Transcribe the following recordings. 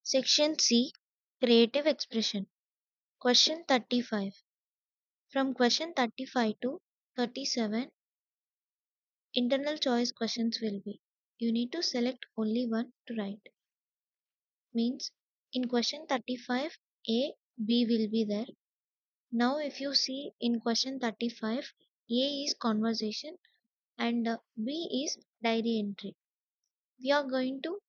Section C, Creative Expression. Question 35. From question 35 to 37, internal choice questions will be. You need to select only one to write. Means in question 35, A, B will be there. Now if you see in question 35, A is conversation and B is diary entry. We are going to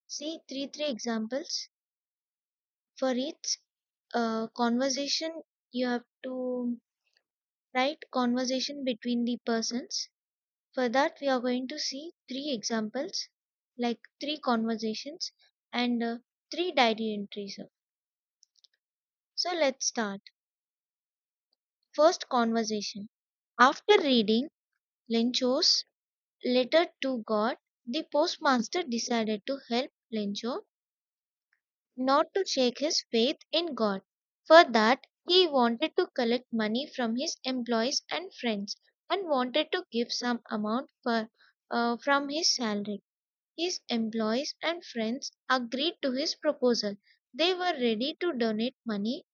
see three examples. For each conversation, you have to write conversation between the persons. For that, we are going to see three examples, like three conversations and three diary entries. So let's start. First conversation. After reading Lencho's letter to God, the postmaster decided to help Lencho not to shake his faith in God. For that, he wanted to collect money from his employees and friends and wanted to give some amount from his salary. His employees and friends agreed to his proposal. They were ready to donate money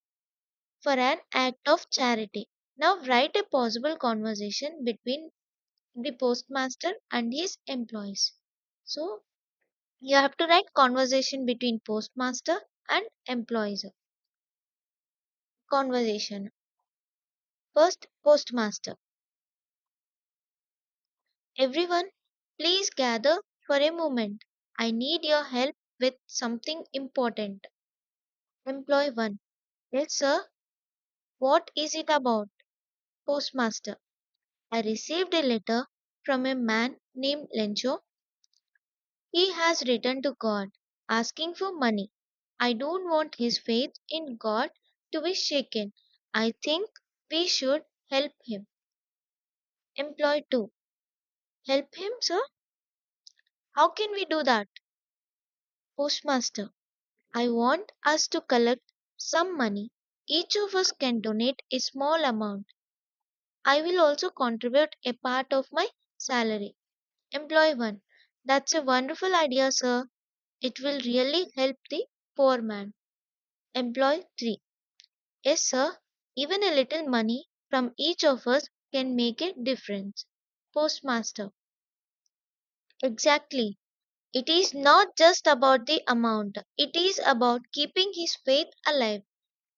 for an act of charity. Now write a possible conversation between the postmaster and his employees. So you have to write conversation between postmaster and employees. Conversation. First, postmaster. Everyone, please gather for a moment. I need your help with something important. Employee 1. Yes, sir. What is it about? Postmaster. I received a letter from a man named Lencho. He has written to God asking for money. I don't want his faith in God to be shaken. I think we should help him. Employee 2. Help him, sir? How can we do that? Postmaster. I want us to collect some money. Each of us can donate a small amount. I will also contribute a part of my salary. Employee 1. That's a wonderful idea, sir. It will really help the poor man. Employee 3. Yes, sir. Even a little money from each of us can make a difference. Postmaster. Exactly. It is not just about the amount, it is about keeping his faith alive.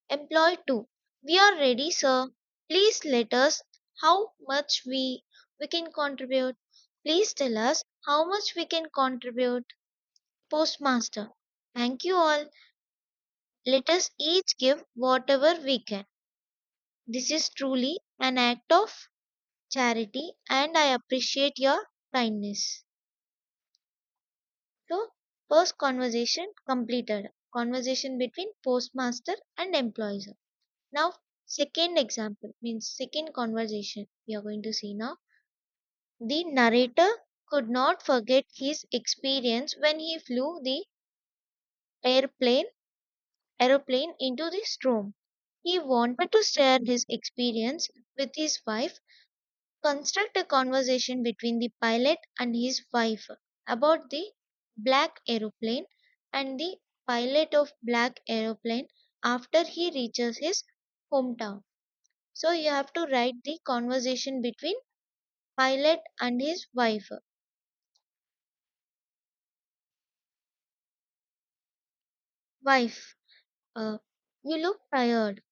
Employee 2. We are ready, sir. Please let us how much we can contribute. Please tell us how much we can contribute. Postmaster. Thank you all. Let us each give whatever we can. This is truly an act of charity and I appreciate your kindness. So, first conversation completed. Conversation between postmaster and employees. Now, second example means second conversation we are going to see now. The narrator could not forget his experience when he flew the airplane aeroplane into the storm. He wanted to share his experience with his wife. Construct a conversation between the pilot and his wife about the black aeroplane and the pilot of black aeroplane after he reaches his hometown. So you have to write the conversation between pilot and his wife. Wife, uh, you look tired.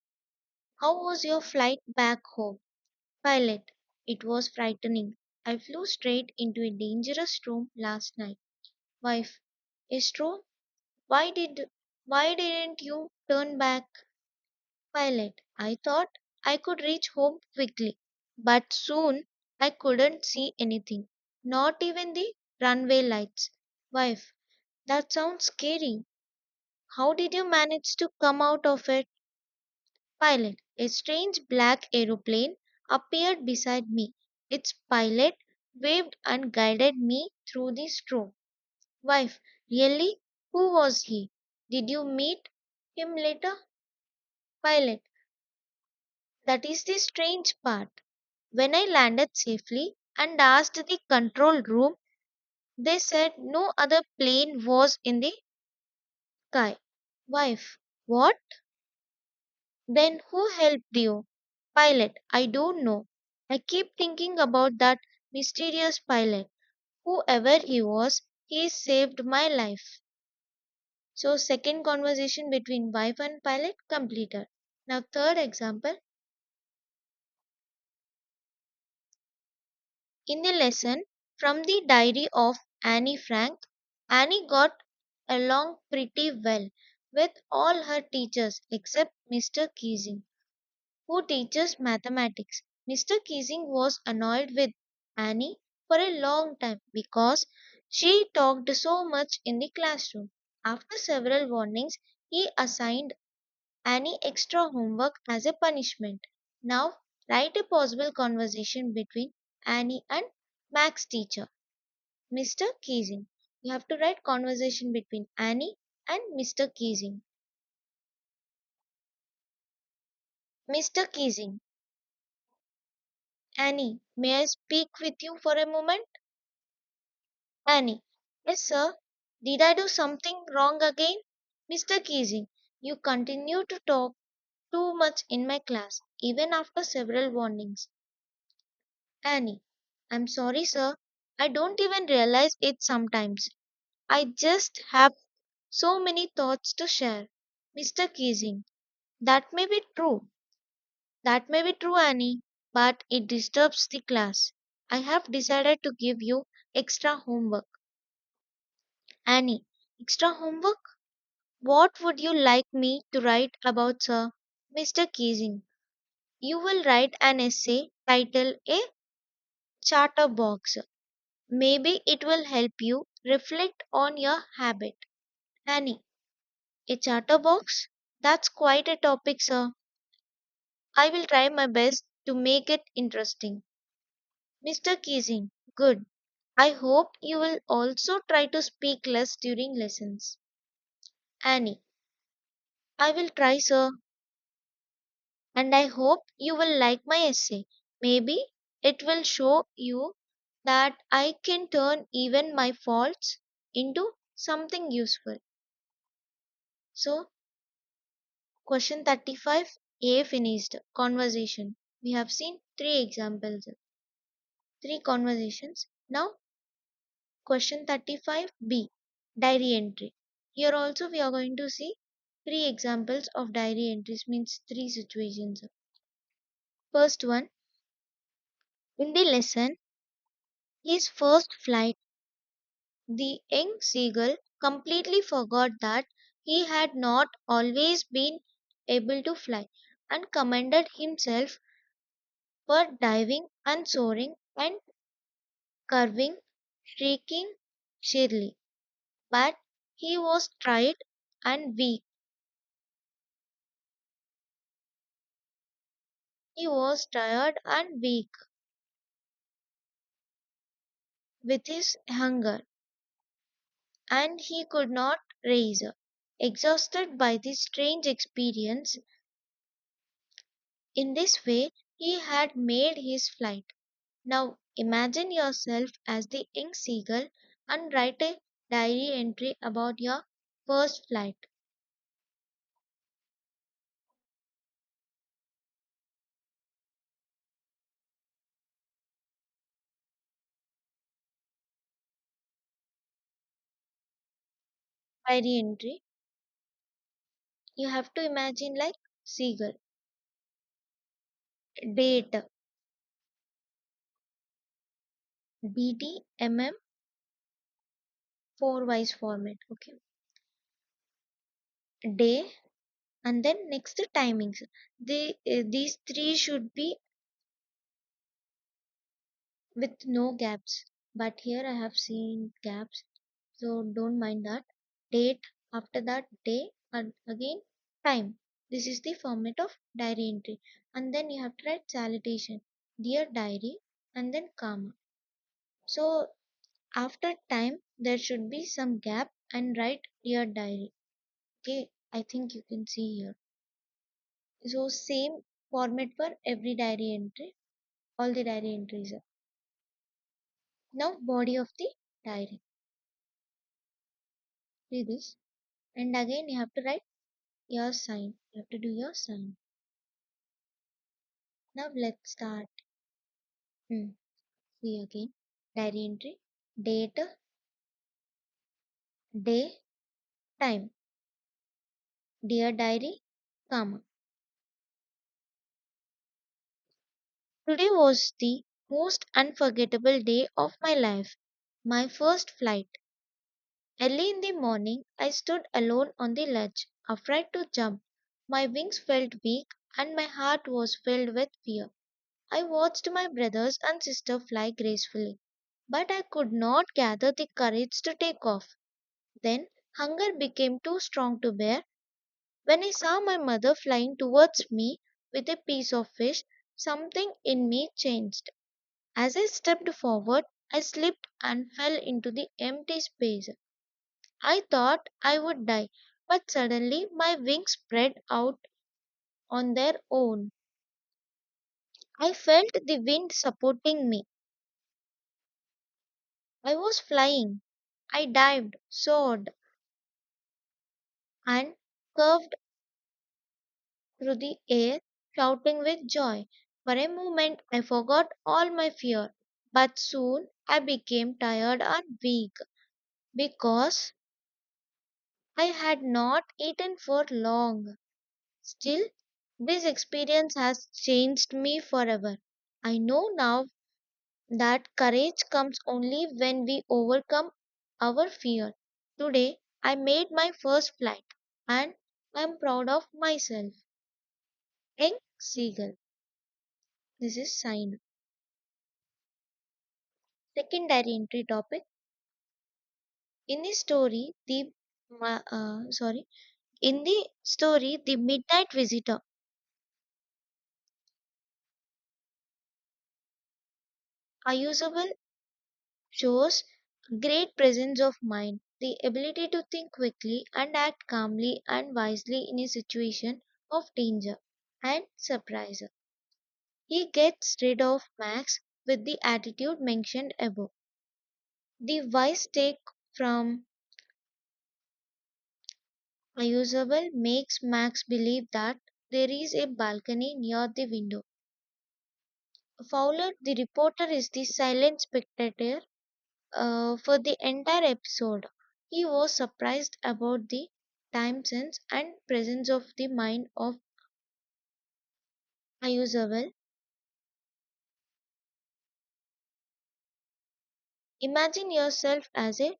How was your flight back home? Pilot, it was frightening. I flew straight into a dangerous storm last night. Wife, a storm? Why did why didn't you turn back? Pilot, I thought I could reach home quickly, but soon I couldn't see anything, not even the runway lights. Wife, that sounds scary. How did you manage to come out of it? Pilot, a strange black aeroplane appeared beside me. Its pilot waved and guided me through the storm. Wife, really? Who was he? Did you meet him later? Pilot, that is the strange part. When I landed safely and asked the control room, they said no other plane was in the sky. Wife. What? Then who helped you? Pilot. I don't know. I keep thinking about that mysterious pilot. Whoever he was, he saved my life. So, second conversation between wife and pilot completed. Now, third example. In the lesson from the diary of Annie Frank, Annie got along pretty well with all her teachers except Mr. Keesing, who teaches mathematics. Mr. Keesing was annoyed with Annie for a long time because she talked so much in the classroom. After several warnings, he assigned Annie extra homework as a punishment. Now, write a possible conversation between Annie and Max teacher, Mr. Keesing. You have to write conversation between Annie and Mr. Keesing. Mr. Keesing. Annie, may I speak with you for a moment? Annie. Yes, sir. Did I do something wrong again? Mr. Keesing, you continue to talk too much in my class, even after several warnings. Annie. I'm sorry, sir. I don't even realize it sometimes. I just have so many thoughts to share. Mr. Keesing. That may be true. That may be true, Annie, but it disturbs the class. I have decided to give you extra homework. Annie, extra homework? What would you like me to write about, sir? Mr. Keesing, you will write an essay titled A Chatterbox. Maybe it will help you reflect on your habit. Annie, a chatterbox? That's quite a topic, sir. I will try my best to make it interesting. Mr. Keesing, good. I hope you will also try to speak less during lessons. Annie, I will try, sir, and I hope you will like my essay. Maybe it will show you that I can turn even my faults into something useful. So, question 35A finished. Conversation. We have seen three examples, three conversations. Now, question 35B diary entry. Here also we are going to see three examples of diary entries, means three situations. First one, in the lesson, his first flight, the young seagull completely forgot that he had not always been able to fly and commended himself for diving and soaring and curving, shrieking cheerily. But he was tired and weak. He was tired and weak with his hunger, and he could not rise. Exhausted by this strange experience, in this way he had made his flight. Now imagine yourself as the young seagull and write a diary entry about your first flight. Diary entry. You have to imagine like seagull. Date DDMM 4 wise format. Okay. Day and then next the timings. These three should be with no gaps. But here I have seen gaps, so don't mind that. Date, after that day, and again time. This is the format of diary entry. And then you have to write salutation. Dear diary and then comma. So after time there should be some gap and write dear diary. Okay, I think you can see here. So same format for every diary entry, all the diary entries are. Now body of the diary. See this. And again you have to write your sign. You have to do your sign. Now let's start. Hmm. See again. Diary entry. Date, day, time. Dear diary, comma. Today was the most unforgettable day of my life. My first flight. Early in the morning, I stood alone on the ledge, afraid to jump. My wings felt weak and my heart was filled with fear. I watched my brothers and sister fly gracefully, but I could not gather the courage to take off. Then hunger became too strong to bear. When I saw my mother flying towards me with a piece of fish, something in me changed. As I stepped forward, I slipped and fell into the empty space. I thought I would die, but suddenly my wings spread out on their own. I felt the wind supporting me. I was flying. I dived, soared, and curved through the air, shouting with joy. For a moment, I forgot all my fear, but soon I became tired and weak because I had not eaten for long. Still, this experience has changed me forever. I know now that courage comes only when we overcome our fear. Today, I made my first flight and I am proud of myself. Young Seagull. This is sign. Secondary entry topic. In the story, the midnight visitor. Unusable shows great presence of mind, the ability to think quickly and act calmly and wisely in a situation of danger and surprise. He gets rid of Max with the attitude mentioned above. The wise take from Unusable makes Max believe that there is a balcony near the window. Fowler, the reporter, is the silent spectator for the entire episode. He was surprised about the time sense and presence of the mind of Unusable. Imagine yourself as a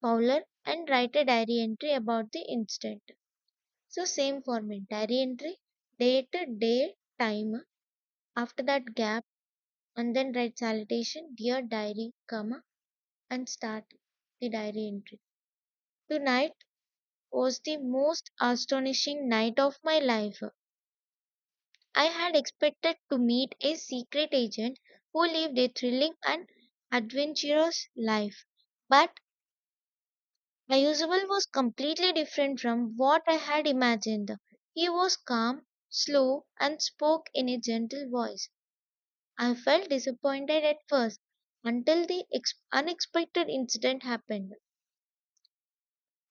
Fowler and write a diary entry about the incident. So same format, diary entry, date, day, time. After that gap, and then write salutation, dear diary, comma, and start the diary entry. Tonight was the most astonishing night of my life. I had expected to meet a secret agent who lived a thrilling and adventurous life. But Ayushable was completely different from what I had imagined. He was calm, slow, and spoke in a gentle voice. I felt disappointed at first until the unexpected incident happened.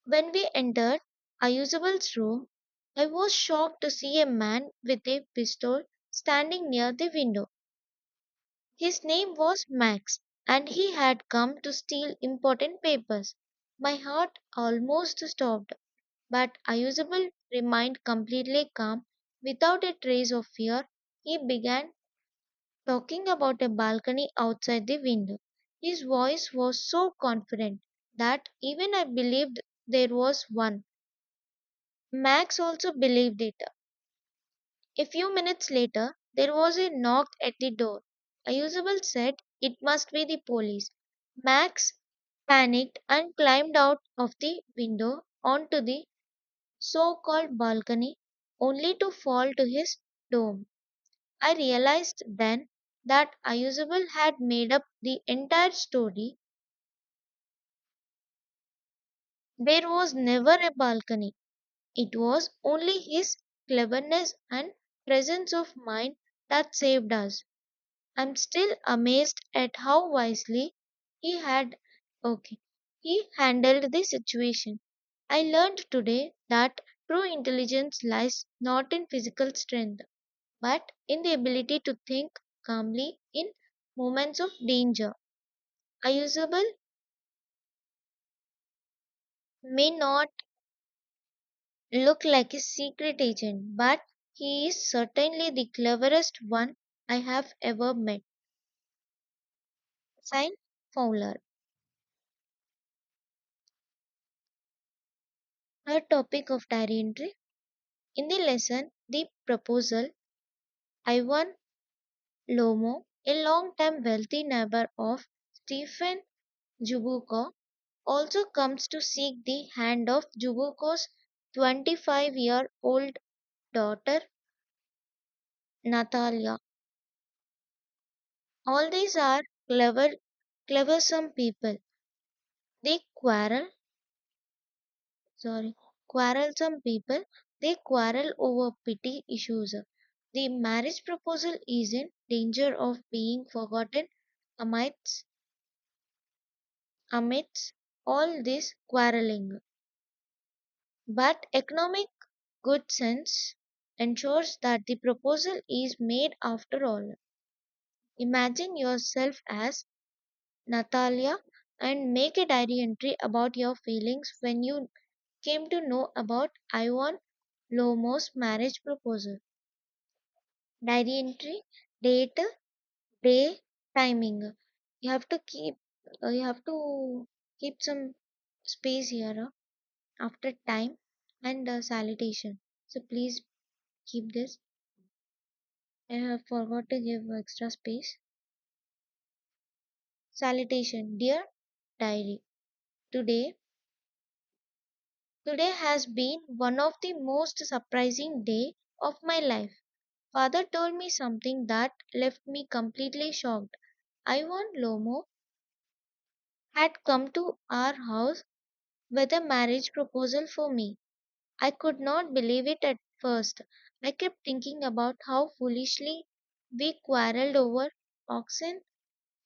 When we entered Ayusable's room, I was shocked to see a man with a pistol standing near the window. His name was Max, and he had come to steal important papers. My heart almost stopped, but Ayusable remained completely calm, without a trace of fear. He began talking about a balcony outside the window. His voice was so confident that even I believed there was one. Max also believed it. A few minutes later, there was a knock at the door. Ayusable said it must be the police. Max panicked and climbed out of the window onto the so called balcony, only to fall to his doom. I realized then that Ayusable had made up the entire story. There was never a balcony. It was only his cleverness and presence of mind that saved us. I'm still amazed at how wisely he had okay he handled the situation. I learned today that True intelligence lies not in physical strength, but in the ability to think calmly in moments of danger. A usable may not look like a secret agent, but he is certainly the cleverest one I have ever met. Sign Fowler. Third topic of diary entry. In the lesson, the proposal, Ivan Lomo, a long-time wealthy neighbor of Stephen Jubuko, also comes to seek the hand of Jubuko's 25-year-old daughter, Natalia. All these are cleversome people. They sorry, quarrelsome people. They quarrel over petty issues. The marriage proposal is in danger of being forgotten amidst, amidst all this quarreling. But economic good sense ensures that the proposal is made after all. Imagine yourself as Natalia and make a diary entry about your feelings when you came to know about Ivan Lomo's marriage proposal. Diary entry, date, day, timing. You have to keep some space here after time and salutation. So please keep this. I have forgot to give extra space. Salutation, dear diary. Today, today has been one of the most surprising day of my life. Father told me something that left me completely shocked. Ivan Lomo had come to our house with a marriage proposal for me. I could not believe it at first. I kept thinking about how foolishly we quarreled over oxen,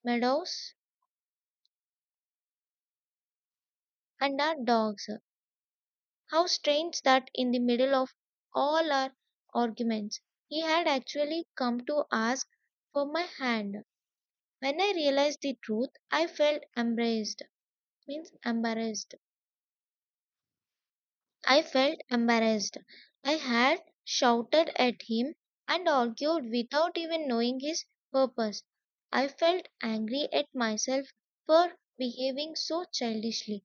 meadows, and our dogs. How strange that in the middle of all our arguments, he had actually come to ask for my hand. When I realized the truth, I felt embarrassed. Means embarrassed. I felt embarrassed. I had shouted at him and argued without even knowing his purpose. I felt angry at myself for behaving so childishly,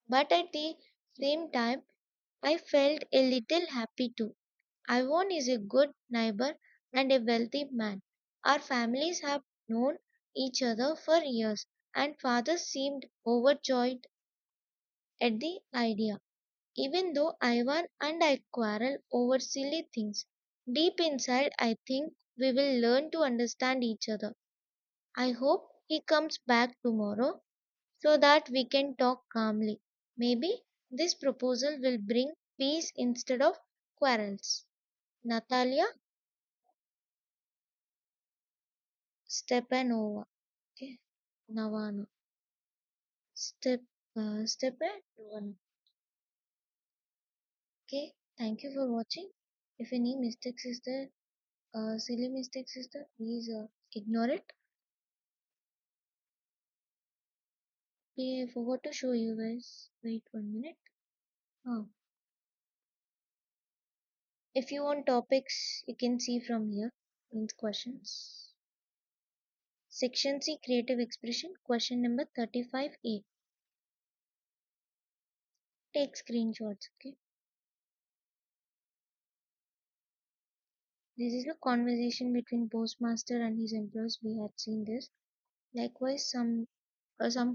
but at the same time, I felt a little happy too. Ivan is a good neighbor and a wealthy man. Our families have known each other for years, and father seemed overjoyed at the idea. Even though Ivan and I quarrel over silly things, deep inside I think we will learn to understand each other. I hope he comes back tomorrow so that we can talk calmly. Maybe this proposal will bring peace instead of quarrels. Natalia Stepanova. Okay. Navana. Step Stepanova. Okay. Thank you for watching. If any mistakes is there, silly mistakes is there, please ignore it. Okay, I forgot to show you guys. Wait 1 minute. Oh, if you want topics, you can see from here. Means questions. Section C, creative expression. Question number 35A. Take screenshots. Okay. This is a conversation between postmaster and his employees. We had seen this. Likewise, some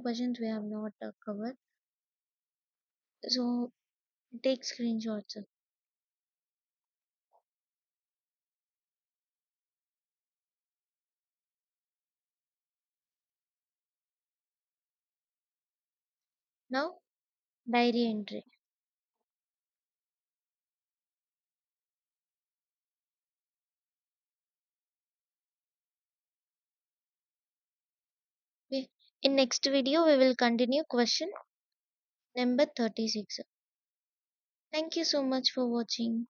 questions we have not covered. So take screenshots. Now diary entry. Okay. In next video, we will continue question number 36. Thank you so much for watching.